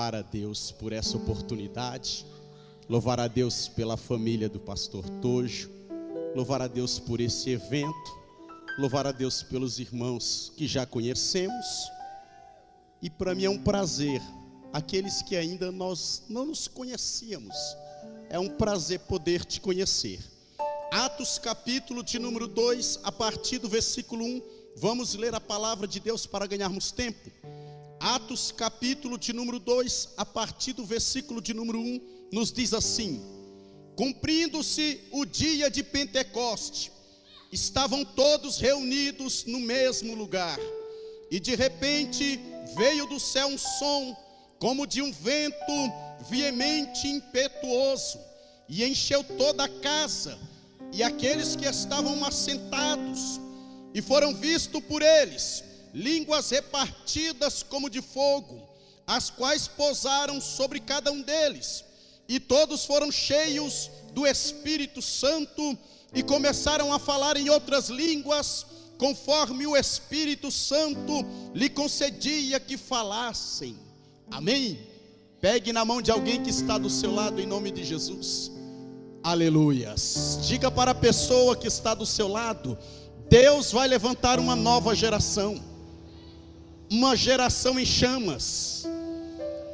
louvar a Deus por essa oportunidade, louvar a Deus pela família do pastor Tojo, louvar a Deus por esse evento, louvar a Deus pelos irmãos que já conhecemos. E para mim é um prazer, aqueles que ainda nós não nos conhecíamos, é um prazer poder te conhecer. Atos capítulo de número 2, a partir do versículo 1, vamos ler a palavra de Deus para ganharmos tempo. Atos capítulo de número 2, a partir do versículo de número 1, nos diz assim: cumprindo-se o dia de Pentecoste, estavam todos reunidos no mesmo lugar, e de repente veio do céu um som, como de um vento veemente e impetuoso, e encheu toda a casa, e aqueles que estavam assentados, e foram vistos por eles línguas repartidas como de fogo, as quais pousaram sobre cada um deles, e todos foram cheios do Espírito Santo, e começaram a falar em outras línguas, conforme o Espírito Santo lhe concedia que falassem. Amém? Pegue na mão de alguém que está do seu lado, em nome de Jesus. Aleluias. Diga para a pessoa que está do seu lado: Deus vai levantar uma nova geração, uma geração em chamas.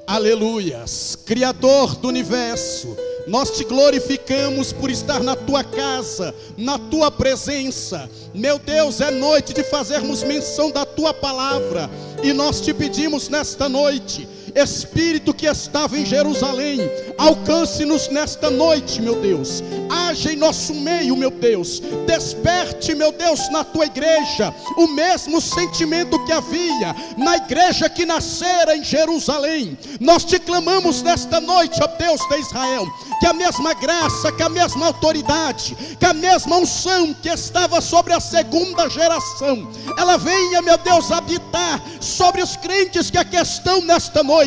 Aleluias. Criador do universo, nós te glorificamos por estar na tua casa, na tua presença. Meu Deus, é noite de fazermos menção da tua palavra, e nós te pedimos nesta noite, Espírito que estava em Jerusalém, alcance-nos nesta noite, meu Deus. Haja em nosso meio, meu Deus. Desperte, meu Deus, na tua igreja o mesmo sentimento que havia na igreja que nascera em Jerusalém. Nós te clamamos nesta noite, ó Deus de Israel, que a mesma graça, que a mesma autoridade, que a mesma unção que estava sobre a segunda geração, ela venha, meu Deus, habitar sobre os crentes que aqui estão nesta noite.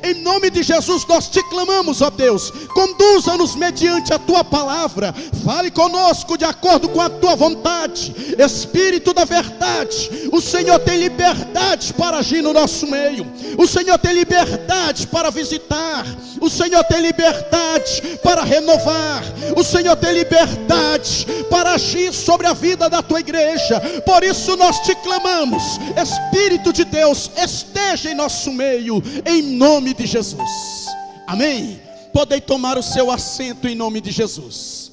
Em nome de Jesus nós te clamamos, ó Deus. Conduza-nos mediante a tua palavra, fale conosco de acordo com a tua vontade. Espírito da verdade, o Senhor tem liberdade para agir no nosso meio, o Senhor tem liberdade para visitar, o Senhor tem liberdade para renovar, o Senhor tem liberdade para agir sobre a vida da tua igreja. Por isso nós te clamamos, Espírito de Deus, esteja em nosso meio, em nome de Jesus. Amém? Podem tomar o seu assento em nome de Jesus.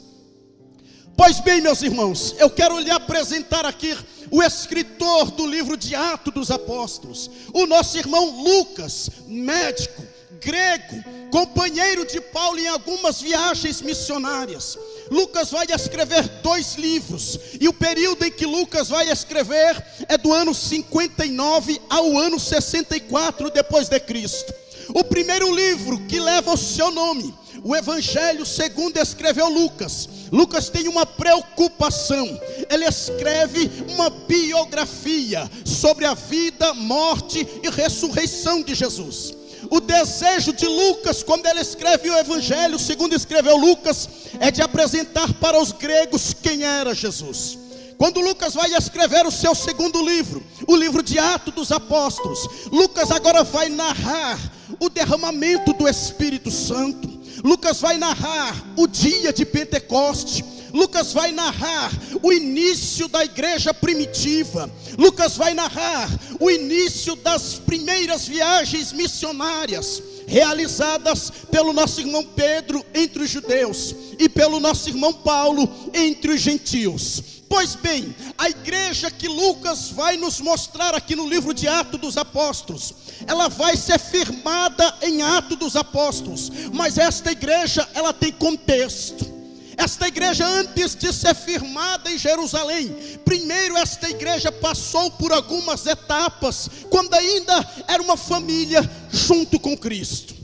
Pois bem, meus irmãos, eu quero lhe apresentar aqui o escritor do livro de Atos dos Apóstolos, o nosso irmão Lucas, médico, grego, companheiro de Paulo em algumas viagens missionárias. Lucas vai escrever 2 livros, e o período em que Lucas vai escrever é do ano 59 ao ano 64 depois de Cristo. O primeiro livro que leva o seu nome, o Evangelho segundo escreveu Lucas. Lucas tem uma preocupação, ele escreve uma biografia sobre a vida, morte e ressurreição de Jesus. O desejo de Lucas, quando ele escreve o Evangelho segundo escreveu Lucas, é de apresentar para os gregos quem era Jesus. Quando Lucas vai escrever o seu segundo livro, o livro de Atos dos Apóstolos, Lucas agora vai narrar o derramamento do Espírito Santo. Lucas vai narrar o dia de Pentecoste. Lucas vai narrar o início da igreja primitiva. Lucas vai narrar o início das primeiras viagens missionárias realizadas pelo nosso irmão Pedro entre os judeus e pelo nosso irmão Paulo entre os gentios. Pois bem, a igreja que Lucas vai nos mostrar aqui no livro de Atos dos Apóstolos, ela vai ser firmada em Atos dos Apóstolos, mas esta igreja, ela tem contexto. Esta igreja, antes de ser firmada em Jerusalém, primeiro esta igreja passou por algumas etapas, quando ainda era uma família junto com Cristo.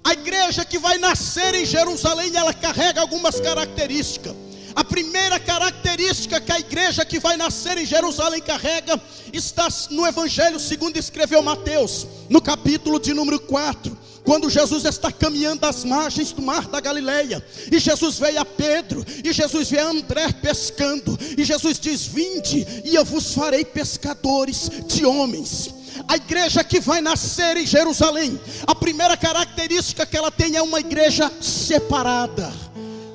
A igreja que vai nascer em Jerusalém, ela carrega algumas características. A primeira característica que a igreja que vai nascer em Jerusalém carrega está no Evangelho segundo escreveu Mateus, no capítulo de número 4. Quando Jesus está caminhando às margens do mar da Galileia, e Jesus vê a Pedro, e Jesus vê a André pescando, e Jesus diz: vinde, e eu vos farei pescadores de homens. A igreja que vai nascer em Jerusalém, a primeira característica que ela tem é uma igreja separada.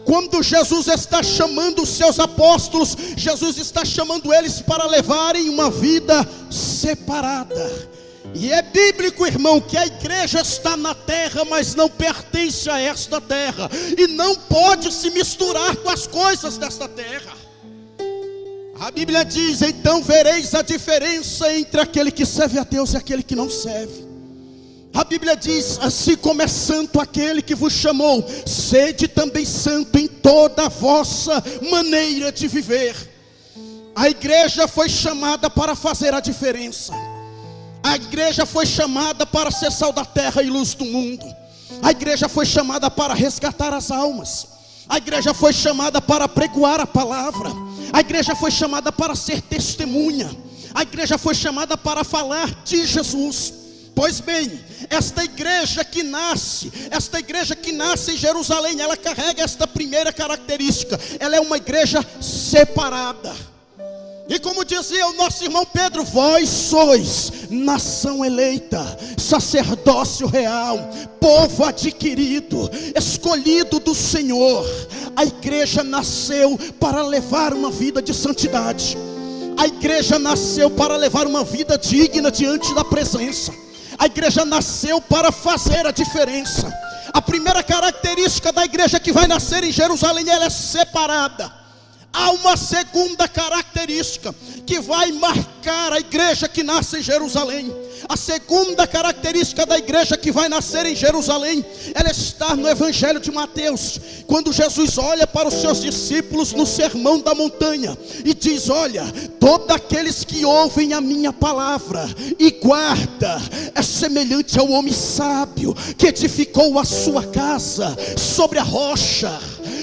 Quando Jesus está chamando os seus apóstolos, Jesus está chamando eles para levarem uma vida separada. E é bíblico, irmão, que a igreja está na terra, mas não pertence a esta terra, e não pode se misturar com as coisas desta terra. A Bíblia diz: então vereis a diferença entre aquele que serve a Deus e aquele que não serve. A Bíblia diz: assim como é santo aquele que vos chamou, sede também santo em toda a vossa maneira de viver. A igreja foi chamada para fazer a diferença. A igreja foi chamada para ser sal da terra e luz do mundo. A igreja foi chamada para resgatar as almas. A igreja foi chamada para pregoar a palavra. A igreja foi chamada para ser testemunha. A igreja foi chamada para falar de Jesus. Pois bem, esta igreja que nasce em Jerusalém, ela carrega esta primeira característica. Ela é uma igreja separada. E como dizia o nosso irmão Pedro: vós sois nação eleita, sacerdócio real, povo adquirido, escolhido do Senhor. A igreja nasceu para levar uma vida de santidade. A igreja nasceu para levar uma vida digna diante da presença. A igreja nasceu para fazer a diferença. A primeira característica da igreja que vai nascer em Jerusalém, ela é separada. Há uma segunda característica que vai marcar a igreja que nasce em Jerusalém. A segunda característica da igreja que vai nascer em Jerusalém, ela está no Evangelho de Mateus, quando Jesus olha para os seus discípulos no Sermão da Montanha e diz: olha, todos aqueles que ouvem a minha palavra e guarda, é semelhante ao homem sábio que edificou a sua casa sobre a rocha.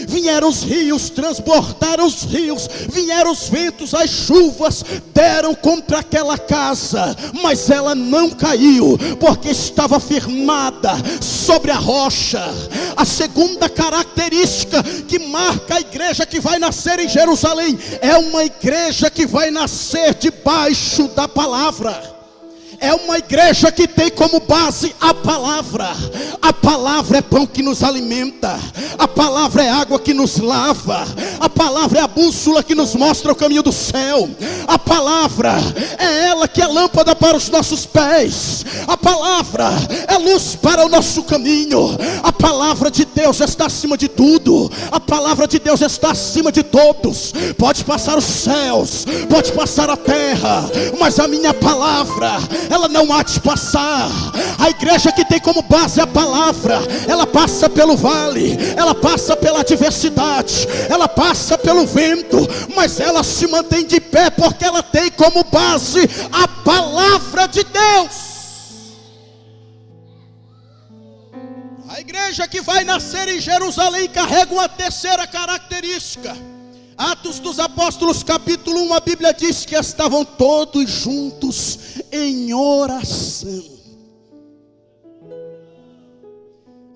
Vieram os rios, transbordaram os rios, vieram os ventos, as chuvas, deram contra aquela casa, mas ela não caiu, porque estava firmada sobre a rocha. A segunda característica que marca a igreja que vai nascer em Jerusalém, é uma igreja que vai nascer debaixo da palavra. É uma igreja que tem como base a palavra. A palavra é pão que nos alimenta. A palavra é água que nos lava. A palavra é a bússola que nos mostra o caminho do céu. A palavra é ela que é lâmpada para os nossos pés. A palavra é luz para o nosso caminho. A palavra de Deus está acima de tudo. A palavra de Deus está acima de todos. Pode passar os céus, pode passar a terra, mas a minha palavra, ela não há de passar. A igreja que tem como base a palavra, ela passa pelo vale, ela passa pela adversidade, ela passa pelo vento, mas ela se mantém de pé, porque ela tem como base a palavra de Deus. A igreja que vai nascer em Jerusalém carrega uma terceira característica. Atos dos Apóstolos, capítulo 1, a Bíblia diz que estavam todos juntos em oração.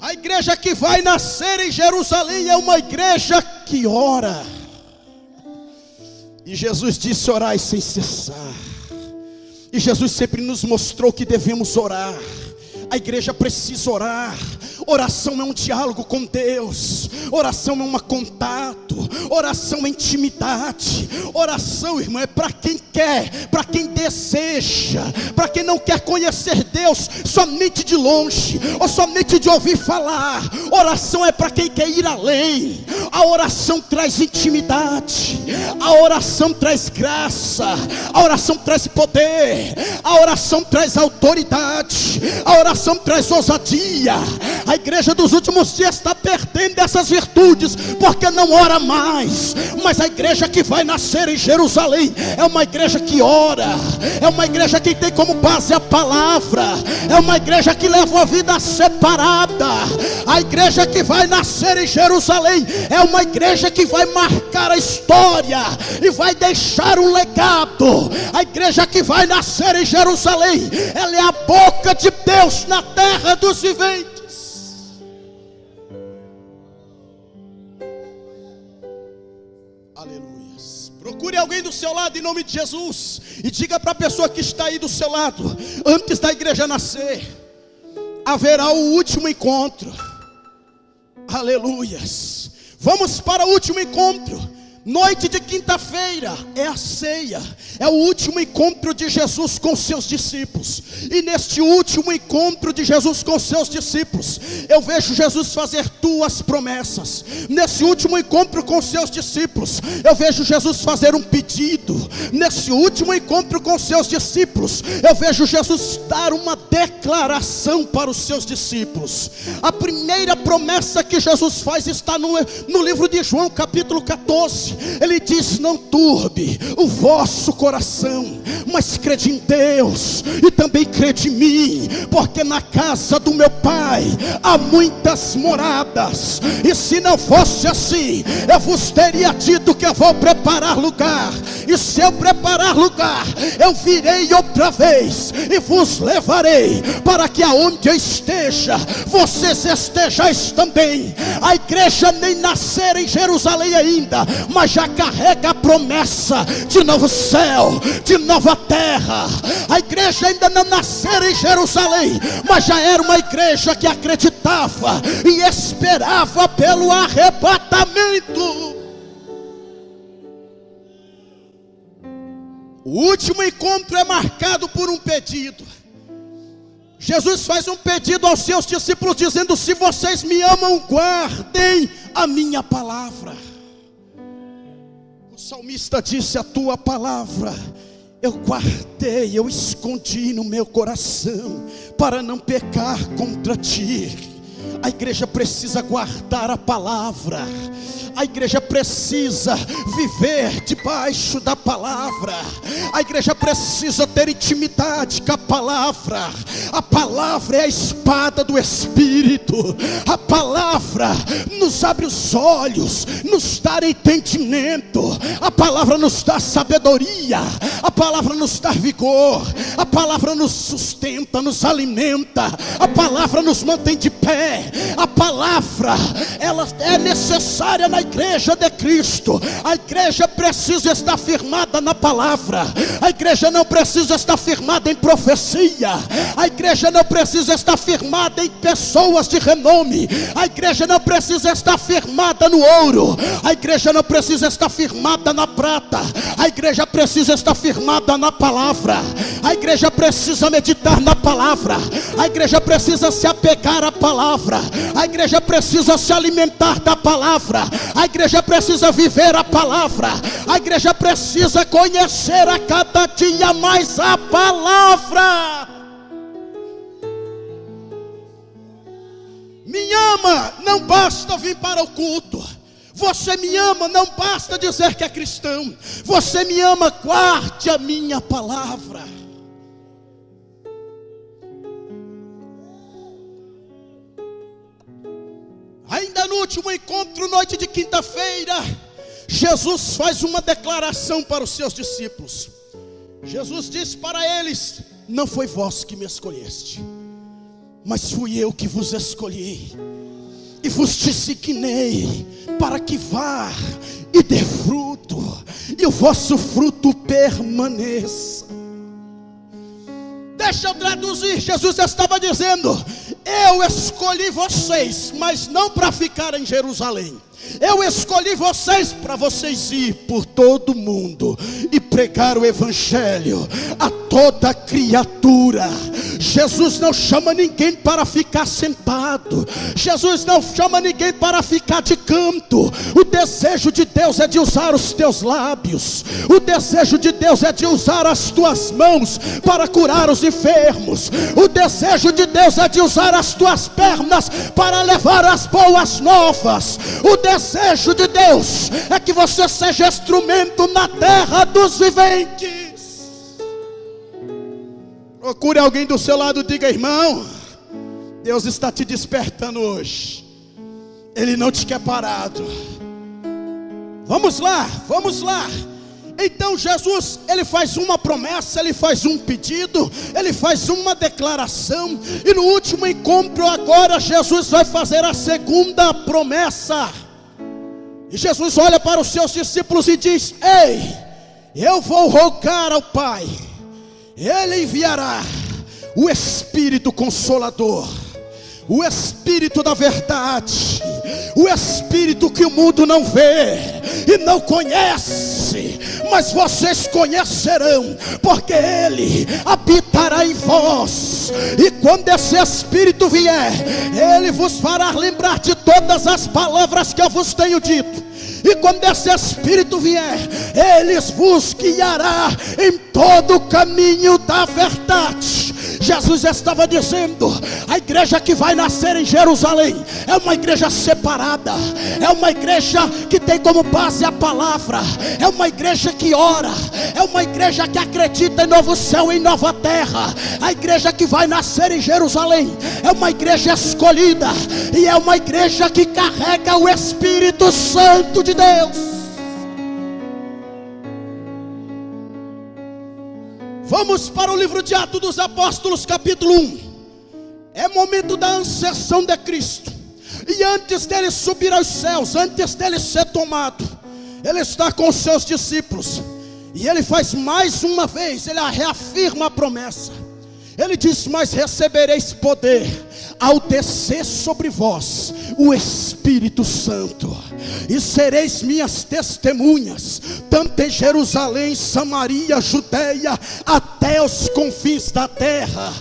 A igreja que vai nascer em Jerusalém é uma igreja que ora. E Jesus disse: orai sem cessar. E Jesus sempre nos mostrou que devemos orar. A igreja precisa orar. Oração é um diálogo com Deus. Oração é um contato. Oração é intimidade. Oração, irmão, é para quem quer, para quem deseja, para quem não quer conhecer Deus somente de longe, ou somente de ouvir falar. Oração é para quem quer ir além. A oração traz intimidade. A oração traz graça. A oração traz poder. A oração traz autoridade. A oração traz ousadia. A igreja dos últimos dias está perdendo essas virtudes, porque não ora mais. Mas a igreja que vai nascer em Jerusalém é uma igreja que ora. É uma igreja que tem como base a palavra. É uma igreja que leva uma vida separada. A igreja que vai nascer em Jerusalém é uma igreja que vai marcar a história e vai deixar um legado. A igreja que vai nascer em Jerusalém, ela é a boca de Deus na terra dos viventes. Aleluia. Procure alguém do seu lado em nome de Jesus. E diga para a pessoa que está aí do seu lado: antes da igreja nascer, haverá o último encontro. Aleluias. Vamos para o último encontro. Noite de quinta-feira é a ceia, é o último encontro de Jesus com seus discípulos. E neste último encontro de Jesus com seus discípulos, eu vejo Jesus fazer duas promessas. Nesse último encontro com seus discípulos, eu vejo Jesus fazer um pedido. Nesse último encontro com seus discípulos, eu vejo Jesus dar uma declaração para os seus discípulos. A primeira promessa que Jesus faz está no livro de João, capítulo 14. Ele diz: não turbe o vosso coração, mas crede em Deus e também crede em mim, porque na casa do meu Pai há muitas moradas. E se não fosse assim, eu vos teria dito que eu vou preparar lugar. E se eu preparar lugar, eu virei outra vez e vos levarei, para que aonde eu esteja, vocês estejais também. A igreja nem nascer em Jerusalém ainda, mas já carrega a promessa de novo céu, de nova terra. A igreja ainda não nasceu em Jerusalém, mas já era uma igreja que acreditava e esperava pelo arrebatamento. O último encontro é marcado por um pedido. Jesus faz um pedido aos seus discípulos dizendo: se vocês me amam, guardem a minha palavra. O salmista disse: a tua palavra eu guardei, eu escondi no meu coração, para não pecar contra ti. A igreja precisa guardar a palavra. A igreja precisa viver debaixo da palavra. A igreja precisa ter intimidade com a palavra. A palavra é a espada do Espírito. A palavra nos abre os olhos, nos dá entendimento. A palavra nos dá sabedoria. A palavra nos dá vigor. A palavra nos sustenta, nos alimenta. A palavra nos mantém de pé. A palavra, ela é necessária na igreja de Cristo. A igreja precisa estar firmada na palavra. A igreja não precisa estar firmada em profecia. A igreja não precisa estar firmada em pessoas de renome. A igreja não precisa estar firmada no ouro. A igreja não precisa estar firmada na prata. A igreja precisa estar firmada na palavra. A igreja precisa meditar na palavra. A igreja precisa se apegar à palavra. A igreja precisa se alimentar da palavra. A igreja precisa viver a palavra. A igreja precisa conhecer a cada dia mais a palavra. Me ama, não basta vir para o culto. Você me ama, não basta dizer que é cristão. Você me ama, guarde a minha palavra. Ainda no último encontro, noite de quinta-feira, Jesus faz uma declaração para os seus discípulos. Jesus disse para eles: não foi vós que me escolheste, mas fui eu que vos escolhi e vos designei para que vá e dê fruto, e o vosso fruto permaneça. Deixa eu traduzir. Jesus estava dizendo: eu escolhi vocês, mas não para ficar em Jerusalém. Eu escolhi vocês para vocês ir por todo o mundo e pregar o evangelho a toda criatura. Jesus não chama ninguém para ficar sentado. Jesus não chama ninguém para ficar de canto. O desejo de Deus é de usar os teus lábios. O desejo de Deus é de usar as tuas mãos para curar os enfermos. O desejo de Deus é de usar as tuas pernas para levar as boas novas. O desejo de Deus é que você seja instrumento na terra dos viventes. Procure alguém do seu lado e diga: irmão, Deus está te despertando hoje. Ele não te quer parado. Vamos lá, vamos lá. Então Jesus, ele faz uma promessa, ele faz um pedido, ele faz uma declaração. E no último encontro agora, Jesus vai fazer a segunda promessa. E Jesus olha para os seus discípulos e diz: ei, eu vou rogar ao Pai, Ele enviará o Espírito Consolador, o Espírito da verdade, o Espírito que o mundo não vê e não conhece, mas vocês conhecerão, porque Ele habitará em vós. E quando esse Espírito vier, Ele vos fará lembrar de todas as palavras que eu vos tenho dito. E quando esse Espírito vier, Ele vos guiará em todo o caminho da verdade. Jesus estava dizendo: a igreja que vai nascer em Jerusalém é uma igreja separada, é uma igreja que tem como base a palavra, é uma igreja que ora, é uma igreja que acredita em novo céu e em nova terra. A igreja que vai nascer em Jerusalém é uma igreja escolhida, e é uma igreja que carrega o Espírito Santo de Deus. Vamos para o livro de Atos dos Apóstolos, capítulo 1. É momento da ascensão de Cristo. E antes dele subir aos céus, antes dele ser tomado, ele está com os seus discípulos. E ele faz mais uma vez, ele reafirma a promessa. Ele diz: mas recebereis poder ao descer sobre vós o Espírito Santo, e sereis minhas testemunhas, tanto em Jerusalém, Samaria, Judeia, até os confins da terra.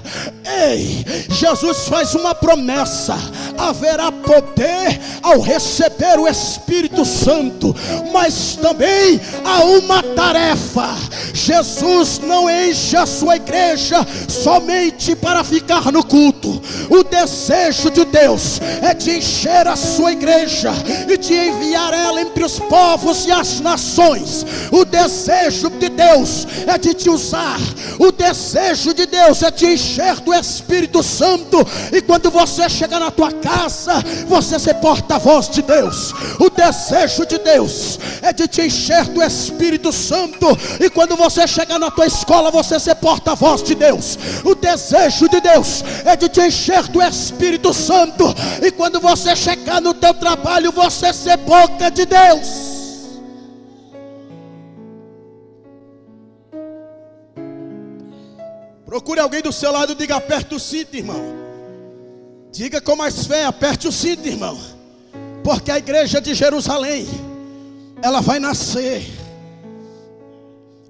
Ei, Jesus faz uma promessa: haverá poder ao receber o Espírito Santo, mas também há uma tarefa. Jesus não enche a sua igreja somente para ficar no culto. O desejo de Deus é de encher a sua igreja e de enviar ela entre os povos e as nações. O desejo de Deus é de te usar. O desejo de Deus é te encher do Espírito Santo. E quando você chegar na tua casa, você ser porta-voz de Deus. O desejo de Deus é de te encher do Espírito Santo. E quando você chegar na tua escola, você ser porta-voz de Deus. O desejo de Deus é de te encher do Espírito Santo. E quando você chegar no teu trabalho, você ser boca de Deus. Procure alguém do seu lado e diga: aperte o cinto, irmão. Diga com mais fé: aperte o cinto, irmão. Porque a igreja de Jerusalém, ela vai nascer.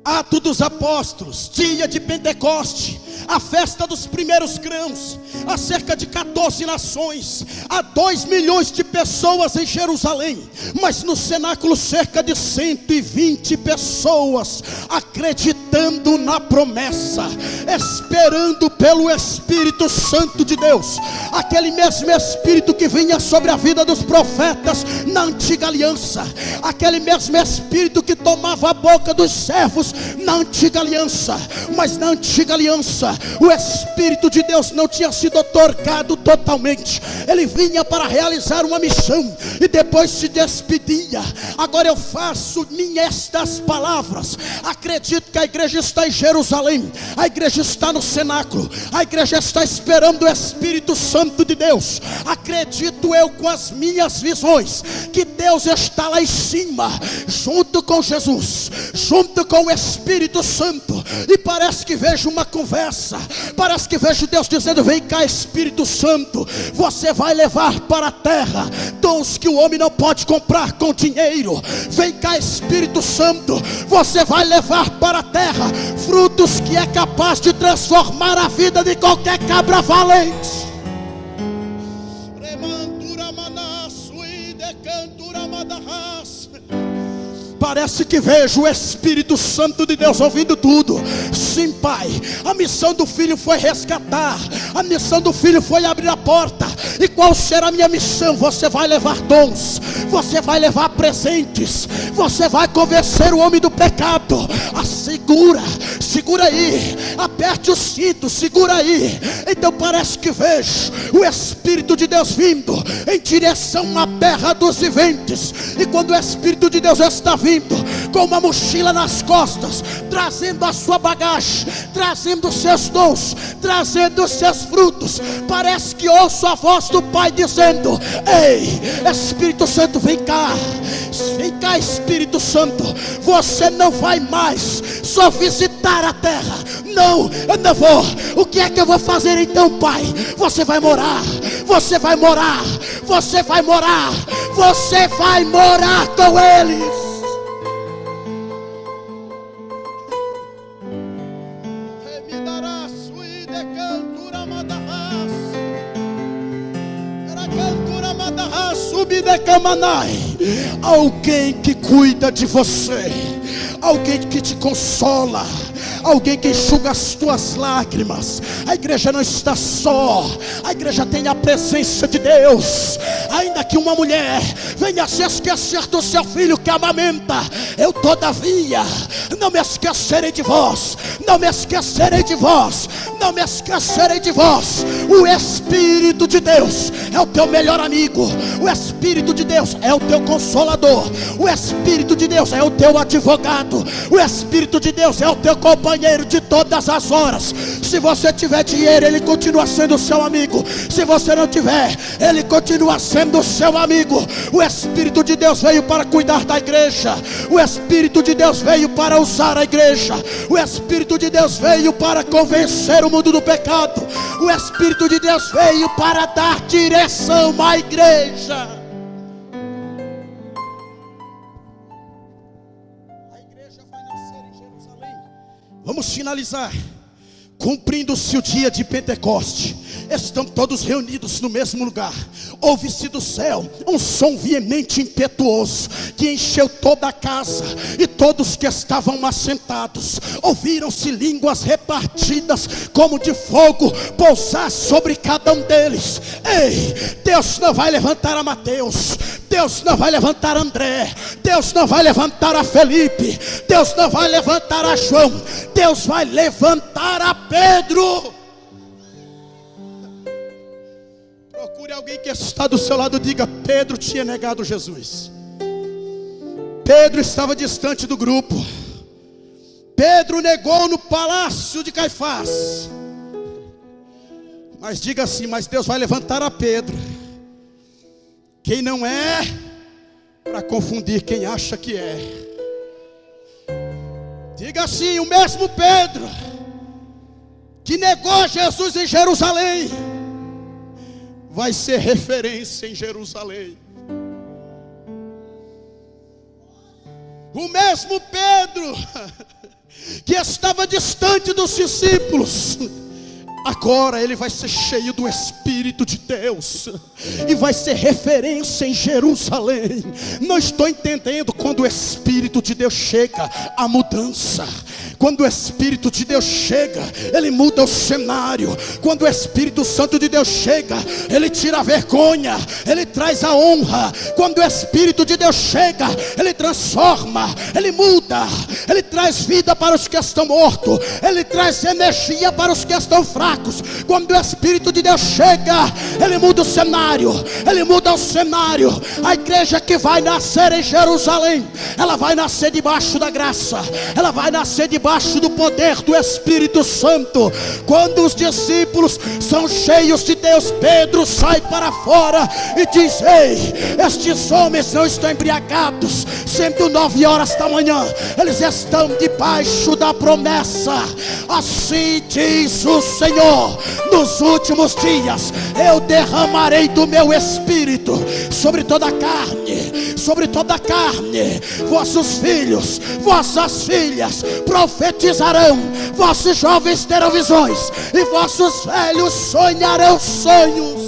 Atos dos Apóstolos, dia de Pentecoste, a festa dos primeiros grãos, há cerca de 14 nações, há 2 milhões de pessoas em Jerusalém, mas no cenáculo cerca de 120 pessoas, acreditando na promessa, esperando pelo Espírito Santo de Deus, aquele mesmo Espírito que vinha sobre a vida dos profetas na antiga aliança, aquele mesmo Espírito que tomava a boca dos servos na antiga aliança. Mas na antiga aliança, o Espírito de Deus não tinha sido otorgado totalmente. Ele vinha para realizar uma missão e depois se despedia. Agora eu faço minhas estas palavras. Acredito que a igreja está em Jerusalém, a igreja está no cenáculo, a igreja está esperando o Espírito Santo de Deus. Acredito eu com as minhas visões que Deus está lá em cima, junto com Jesus, junto com o Espírito Santo. E parece que vejo uma conversa, parece que vejo Deus dizendo: vem cá, Espírito Santo, você vai levar para a terra dons que o homem não pode comprar com dinheiro. Vem cá, Espírito Santo, você vai levar para a terra frutos que é capaz de transformar a vida de qualquer cabra valente. Parece que vejo o Espírito Santo de Deus ouvindo tudo. Sim, Pai, a missão do Filho foi resgatar, a missão do Filho foi abrir a porta. E qual será a minha missão? Você vai levar dons, você vai levar presentes, você vai convencer o homem do pecado. Segura aí, aperte o cinto, segura aí. Então parece que vejo o Espírito de Deus vindo em direção à terra dos viventes. E quando o Espírito de Deus está vindo com uma mochila nas costas, trazendo a sua bagagem, trazendo os seus dons, trazendo os seus frutos, parece que ouço a voz do Pai dizendo: ei, Espírito Santo, vem cá, Espírito Santo, você não vai mais só visitar a terra. Não, eu não vou. O que é que eu vou fazer então, Pai? Você vai morar, você vai morar, você vai morar, você vai morar com eles. Alguém que cuida de você, alguém que te consola, alguém que enxuga as tuas lágrimas. A igreja não está só, a igreja tem a presença de Deus. Ainda que uma mulher venha se esquecer do seu filho que amamenta, eu todavia não me esquecerei de vós, não me esquecerei de vós, não me esquecerei de vós. O Espírito de Deus é o teu melhor amigo, o Espírito de Deus é o teu consolador, o Espírito de Deus é o teu advogado, o Espírito de Deus é o teu companheiro de todas as horas. Se você tiver dinheiro, ele continua sendo seu amigo. Se você não tiver, ele continua sendo seu amigo. O Espírito de Deus veio para cuidar da igreja, o Espírito de Deus veio para usar a igreja, o Espírito de Deus veio para convencer o mundo do pecado, o Espírito de Deus veio para dar direção à igreja. A igreja vai nascer em Jerusalém. Vamos finalizar. Cumprindo-se o dia de Pentecoste, estão todos reunidos no mesmo lugar. Ouve-se do céu um som veemente e impetuoso, que encheu toda a casa, e todos que estavam assentados ouviram-se línguas repartidas como de fogo pousar sobre cada um deles. Ei, Deus não vai levantar a Mateus, Deus não vai levantar a André, Deus não vai levantar a Felipe, Deus não vai levantar a João, Deus vai levantar a Pedro. Procure alguém que está do seu lado e diga: Pedro tinha negado Jesus. Pedro estava distante do grupo. Pedro negou no palácio de Caifás. Mas diga assim: mas Deus vai levantar a Pedro. Quem não é, para confundir quem acha que é. Diga assim: o mesmo Pedro que negou Jesus em Jerusalém vai ser referência em Jerusalém. O mesmo Pedro que estava distante dos discípulos, agora ele vai ser cheio do Espírito de Deus e vai ser referência em Jerusalém. Não estou entendendo. Quando o Espírito de Deus chega, a mudança. Quando o Espírito de Deus chega, ele muda o cenário. Quando o Espírito Santo de Deus chega, ele tira a vergonha, ele traz a honra. Quando o Espírito de Deus chega, ele transforma, ele muda, ele traz vida para os que estão mortos, ele traz energia para os que estão fracos. Quando o Espírito de Deus chega, ele muda o cenário, ele muda o cenário. A igreja que vai nascer em Jerusalém, ela vai nascer debaixo da graça, ela vai nascer debaixo do poder do Espírito Santo. Quando os discípulos são cheios de Deus, Pedro sai para fora e diz: ei, estes homens não estão embriagados, sendo 9 horas da manhã, eles estão debaixo da promessa. Assim diz o Senhor: nos últimos dias eu derramarei do meu Espírito sobre toda a carne, sobre toda a carne. Vossos filhos, vossas filhas profetizarão, vossos jovens terão visões e vossos velhos sonharão sonhos.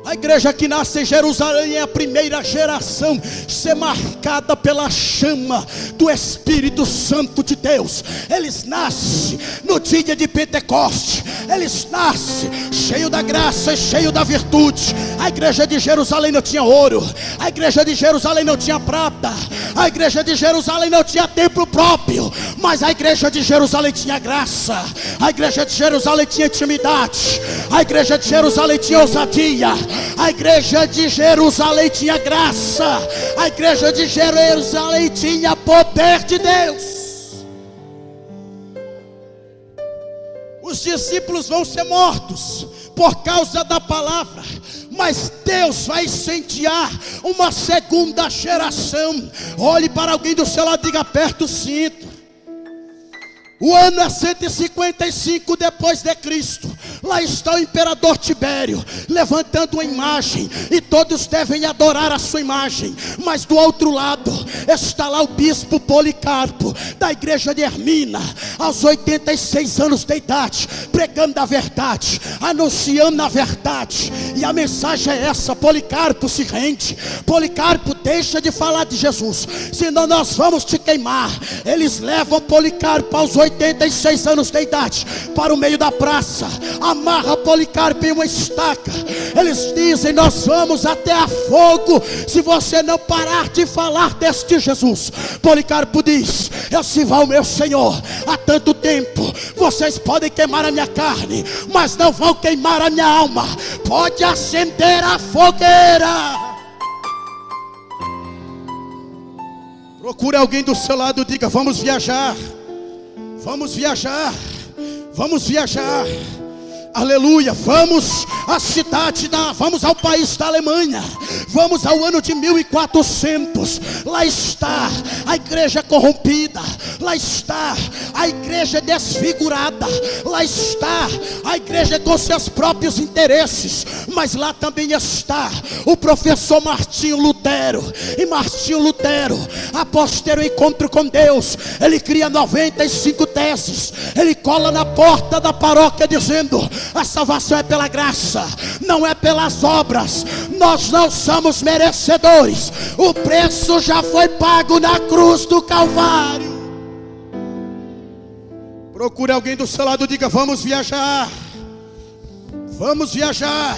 A igreja que nasce em Jerusalém é a primeira geração ser marcada pela chama do Espírito Santo de Deus. Eles nascem no dia de Pentecoste, eles nascem cheio da graça e cheio da virtude. A igreja de Jerusalém não tinha ouro, a igreja de Jerusalém não tinha prata, A igreja de Jerusalém não tinha templo próprio, mas a igreja de Jerusalém tinha graça. A igreja de Jerusalém tinha intimidade. A igreja de Jerusalém tinha ousadia. A igreja de Jerusalém tinha graça. A igreja de Jerusalém tinha poder de Deus. Os discípulos vão ser mortos por causa da palavra, mas Deus vai incendiar uma segunda geração. Olhe para alguém do seu lado e diga: aperta o cinto. O ano é 155 depois de Cristo. Lá está o imperador Tibério levantando uma imagem, e todos devem adorar a sua imagem. Mas do outro lado está lá o bispo Policarpo, da igreja de Hermina, aos 86 anos de idade, pregando a verdade, anunciando a verdade. E a mensagem é essa: Policarpo, se rende. Policarpo, deixa de falar de Jesus, senão nós vamos te queimar. Eles levam Policarpo aos 86 anos de idade para o meio da praça, amarra Policarpo em uma estaca. Eles dizem: nós vamos até a fogo se você não parar de falar deste Jesus. Policarpo diz: eu sirvo ao meu Senhor há tanto tempo, vocês podem queimar a minha carne, mas não vão queimar a minha alma. Pode acender a fogueira. Procure alguém do seu lado e diga: vamos viajar. Vamos viajar, vamos viajar, aleluia. Vamos à cidade vamos ao país da Alemanha. Vamos ao ano de 1400. Lá está a igreja corrompida. Lá está a igreja desfigurada. Lá está a igreja com seus próprios interesses. Mas lá também está o professor Martinho Lutero. E Martinho Lutero, após ter um encontro com Deus, ele cria 95 teses. Ele cola na porta da paróquia dizendo: a salvação é pela graça, não é pelas obras. Nós não somos merecedores. O preço já foi pago na cruz do Calvário. Procure alguém do seu lado e diga: vamos viajar. Vamos viajar.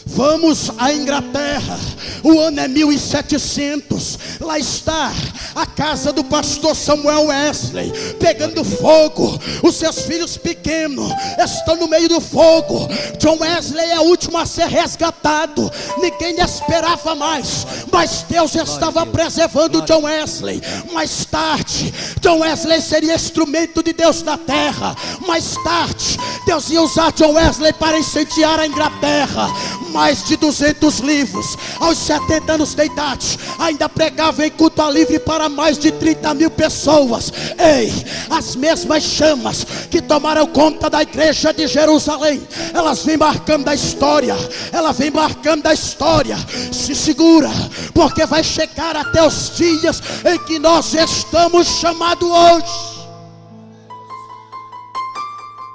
Vamos à Inglaterra. O ano é 1700. Lá está a casa do pastor Samuel Wesley pegando fogo. Os seus filhos pequenos estão no meio do fogo. John Wesley é o último a ser resgatado. Ninguém esperava mais, mas Deus estava preservando John Wesley. Mais tarde, John Wesley seria instrumento de Deus na terra. Mais tarde, Deus ia usar John Wesley para incendiar a Inglaterra. Mais de 200 livros. Aos 70 anos de idade, ainda pregava em culto a livre para mais de 30 mil pessoas. Ei, as mesmas chamas que tomaram conta da igreja de Jerusalém, elas vêm marcando a história. Ela vem marcando a história. Se segura, porque vai chegar até os dias em que nós estamos chamados hoje.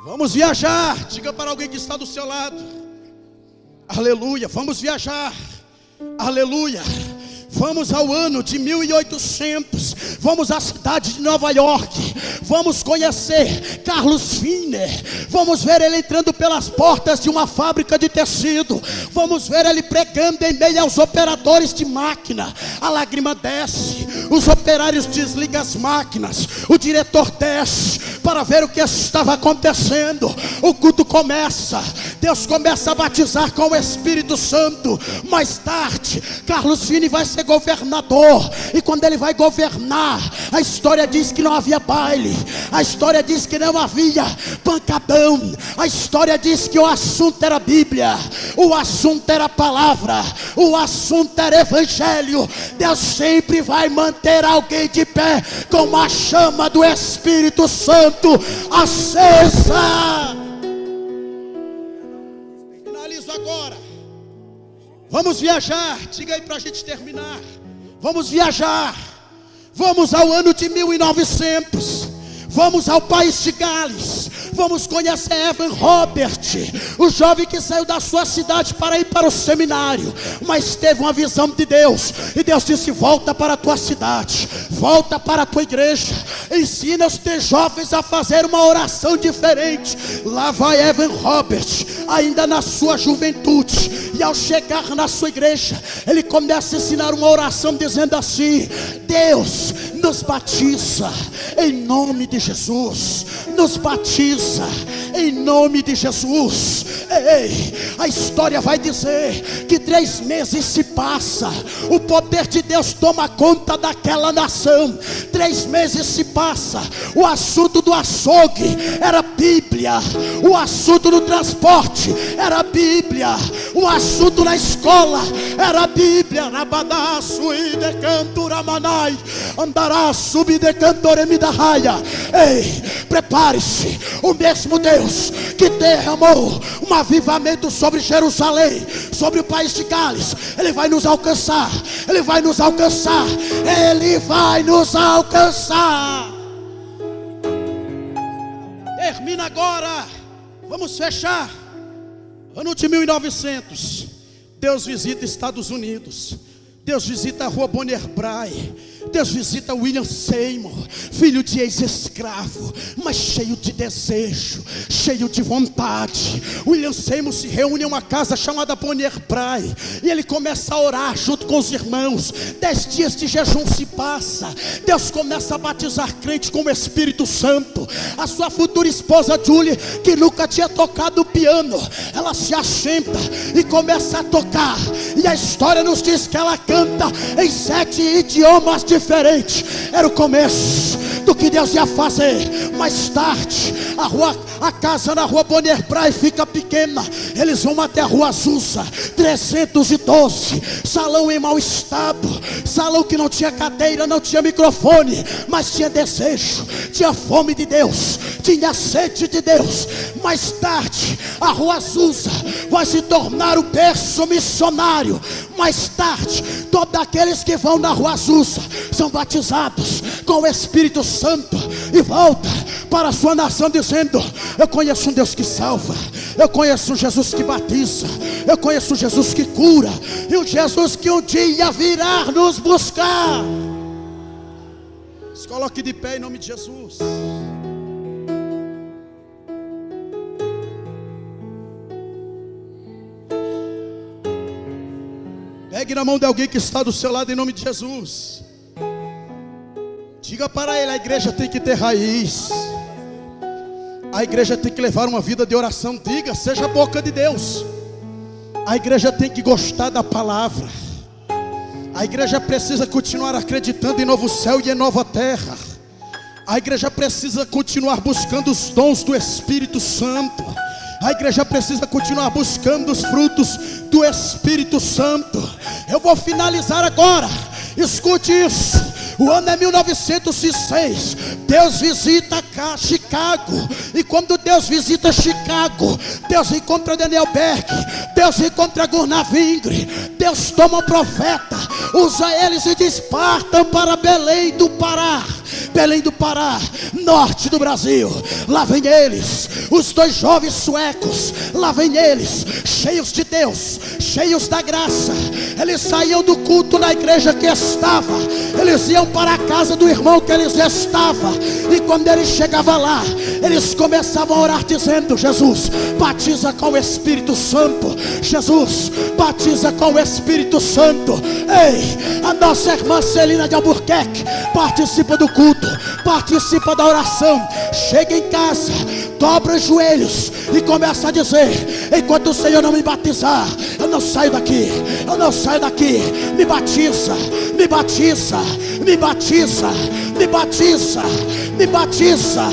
Vamos viajar. Diga para alguém que está do seu lado: aleluia, vamos viajar. Aleluia. Vamos ao ano de 1800. Vamos à cidade de Nova York. Vamos conhecer Carlos Finner. Vamos ver ele entrando pelas portas de uma fábrica de tecido. Vamos ver ele pregando em meio aos operadores de máquina. A lágrima desce, os operários desligam as máquinas, o diretor desce para ver o que estava acontecendo. O culto começa. Deus começa a batizar com o Espírito Santo. Mais tarde, Carlos Finner vai ser governador. E quando ele vai governar, a história diz que não havia baile. A história diz que não havia pancadão. A história diz que o assunto era Bíblia. O assunto era palavra. O assunto era evangelho. Deus sempre vai manter alguém de pé com a chama do Espírito Santo acesa. Finalizo agora. Vamos viajar. Diga aí para a gente terminar. Vamos viajar. Vamos ao ano de 1900. Vamos ao país de Gales. Vamos conhecer Evan Robert, o jovem que saiu da sua cidade para ir para o seminário, mas teve uma visão de Deus. E Deus disse: volta para a tua cidade, volta para a tua igreja, ensina os teus jovens a fazer uma oração diferente. Lá vai Evan Robert, ainda na sua juventude. E ao chegar na sua igreja, ele começa a ensinar uma oração dizendo assim: Deus, nos batiza em nome de Jesus. Nos batiza em nome de Jesus. Ei, a história vai dizer que 3 meses se passa, o poder de Deus toma conta daquela nação. 3 meses se passa, o assunto do açougue era Bíblia, o assunto do transporte era Bíblia, o assunto na escola era Bíblia. Rabadaço e decanturamanai, andará sub decantoremidarraia. Ei, prepare-se, o mesmo Deus que derramou um avivamento sobre Jerusalém, sobre o país de Gales, ele vai nos alcançar, ele vai nos alcançar, ele vai nos alcançar. Termina agora, vamos fechar. Ano de 1900, Deus visita Estados Unidos, Deus visita a Rua Bonner Braille, Deus visita William Seymour, filho de ex-escravo, mas cheio de desejo, cheio de vontade. William Seymour se reúne em uma casa chamada Bonner Braille, e ele começa a orar junto com os irmãos. 10 dias de jejum se passa, Deus começa a batizar crente com o Espírito Santo. A sua futura esposa Julie, que nunca tinha tocado piano, ela se assenta e começa a tocar, e a história nos diz que ela canta em 7 idiomas diferentes. Era o começo do que Deus ia fazer. Mais tarde, a casa na Rua Bonner Braille fica pequena, eles vão até a Rua Azusa, 312, salão em mau estado, salão que não tinha cadeira, não tinha microfone, mas tinha desejo, tinha fome de Deus, tinha sede de Deus. Mais tarde, a Rua Azusa vai se tornar o berço missionário. Mais tarde, todos aqueles que vão na Rua Azusa são batizados com o Espírito Santo e volta para a sua nação dizendo: eu conheço um Deus que salva, eu conheço um Jesus que batiza, eu conheço um Jesus que cura, e um Jesus que um dia virá nos buscar. Se coloque de pé em nome de Jesus. Pegue na mão de alguém que está do seu lado em nome de Jesus. Diga para ele: a igreja tem que ter raiz, a igreja tem que levar uma vida de oração. Diga: seja a boca de Deus. A igreja tem que gostar da palavra. A igreja precisa continuar acreditando em novo céu e em nova terra. A igreja precisa continuar buscando os dons do Espírito Santo. A igreja precisa continuar buscando os frutos do Espírito Santo. Eu vou finalizar agora. Escute isso. O ano é 1906. Deus visita Chicago. E quando Deus visita Chicago, Deus encontra Daniel Berg, Deus encontra Gunnar Wingre. Deus toma um profeta, usa eles e diz: partam para Belém do Pará. Belém do Pará, norte do Brasil. Lá vem eles, os 2 jovens suecos. Lá vem eles, cheios de Deus, cheios da graça. Eles saíam do culto na igreja que estava, eles iam para a casa do irmão que eles estavam. E quando eles chegavam lá, eles começavam a orar dizendo: Jesus, batiza com o Espírito Santo. Jesus, batiza com o Espírito Santo. Ei, a nossa irmã Celina de Albuquerque participa do culto, participa da oração. Chega em casa, dobra os joelhos e começa a dizer: enquanto o Senhor não me batizar, eu não saio daqui, eu não saio daqui. Me batiza, me batiza, me batiza, me batiza, me batiza.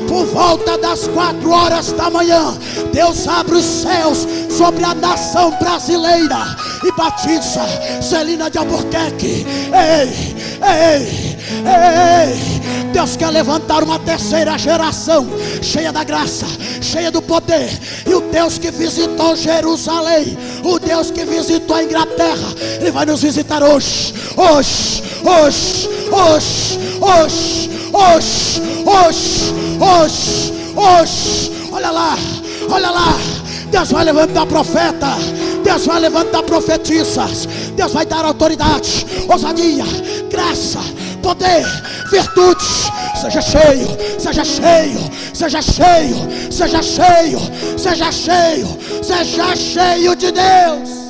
Por volta das 4 horas da manhã, Deus abre os céus sobre a nação brasileira e batiza Celina de Albuquerque. Ei, ei, ei. Deus quer levantar uma terceira geração cheia da graça, cheia do poder. E o Deus que visitou Jerusalém, o Deus que visitou a Inglaterra, Ele vai nos visitar hoje. Hoje, hoje, hoje, hoje, hoje, hoje, hoje, hoje. Olha lá, olha lá. Deus vai levantar profeta, Deus vai levantar profetisas, Deus vai dar autoridade, ousadia, graça, poder, virtude. Seja cheio, seja cheio, seja cheio, seja cheio, seja cheio, seja cheio de Deus.